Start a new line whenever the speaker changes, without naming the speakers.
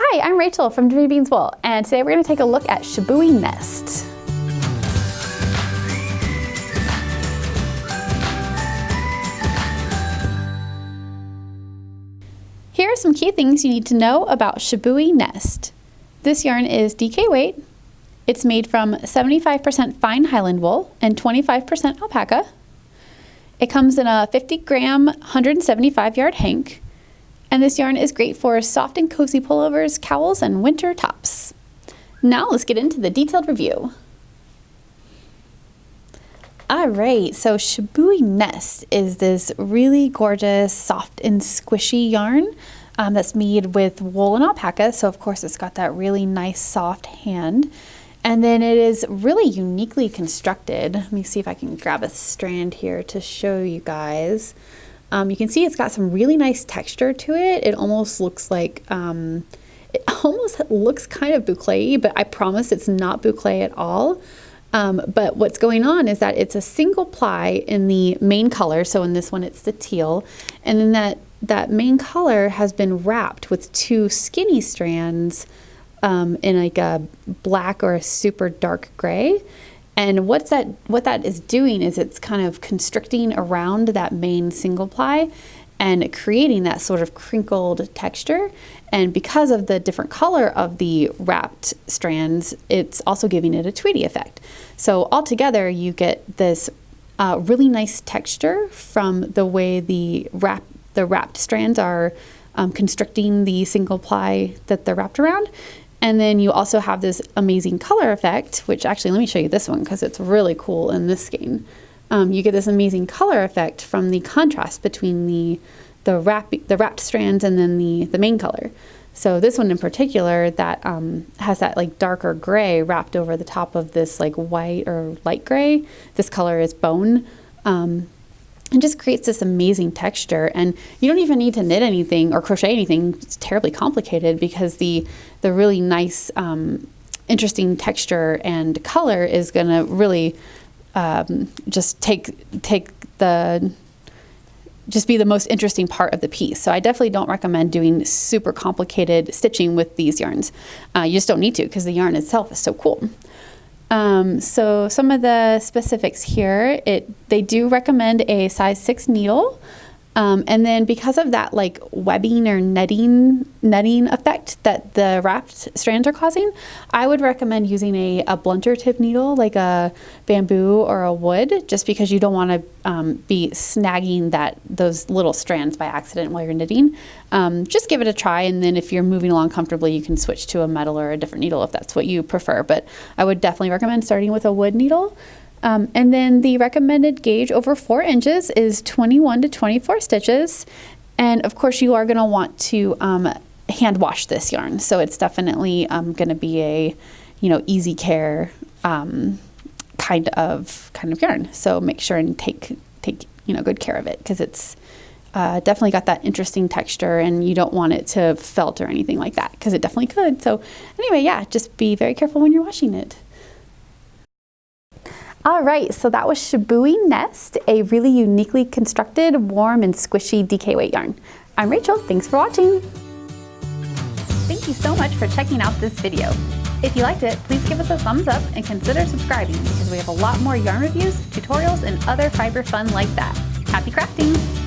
Hi, I'm Rachel from Jimmy Beans Wool, and today we're going to take a look at Shibui Nest. Here are some key things you need to know about Shibui Nest. This yarn is DK weight. It's made from 75% Fine Highland Wool and 25% Alpaca. It comes in a 50-gram, 175-yard hank. And this yarn is great for soft and cozy pullovers, cowls, and winter tops. Now let's get into the detailed review. All right, so Shibui Nest is this really gorgeous, soft and squishy yarn that's made with wool and alpaca. So of course it's got that really nice soft hand. And then it is really uniquely constructed. Let me see if I can grab a strand here to show you guys. You can see it's got some really nice texture to it. It almost looks like, it almost looks kind of boucle, but I promise it's not boucle at all. But what's going on is that it's a single ply in the main color. So in this one, it's the teal. And then that main color has been wrapped with two skinny strands in like a black or a super dark gray. And what that is doing is it's kind of constricting around that main single ply and creating that sort of crinkled texture. And because of the different color of the wrapped strands, it's also giving it a tweedy effect. So altogether, you get this really nice texture from the way the wrapped strands are constricting the single ply that they're wrapped around. And then you also have this amazing color effect, which actually, let me show you this one because it's really cool in this skein. You get this amazing color effect from the contrast between the wrapped strands and then the main color. So this one in particular that has that like darker gray wrapped over the top of this like white or light gray. This color is bone. And just creates this amazing texture. And you don't even need to knit anything or crochet anything. It's terribly complicated because the really nice, interesting texture and color is gonna really just be the most interesting part of the piece. So I definitely don't recommend doing super complicated stitching with these yarns. You just don't need to because the yarn itself is so cool. So some of the specifics here, they do recommend a size 6 needle. And then because of that like webbing or netting effect that the wrapped strands are causing, I would recommend using a blunter tip needle like a bamboo or a wood, just because you don't want to be snagging those little strands by accident while you're knitting. Just give it a try, and then if you're moving along comfortably, you can switch to a metal or a different needle if that's what you prefer. But I would definitely recommend starting with a wood needle. And then the recommended gauge over 4 inches is 21 to 24 stitches. And of course you are going to want to hand wash this yarn. So it's definitely going to be a, easy care kind of yarn. So make sure and take good care of it because it's definitely got that interesting texture, and you don't want it to felt or anything like that because it definitely could. So anyway, yeah, just be very careful when you're washing it. All right, so that was Shibui Nest, a really uniquely constructed, warm, and squishy DK weight yarn. I'm Rachel, thanks for watching. Thank you so much for checking out this video. If you liked it, please give us a thumbs up and consider subscribing because we have a lot more yarn reviews, tutorials, and other fiber fun like that. Happy crafting!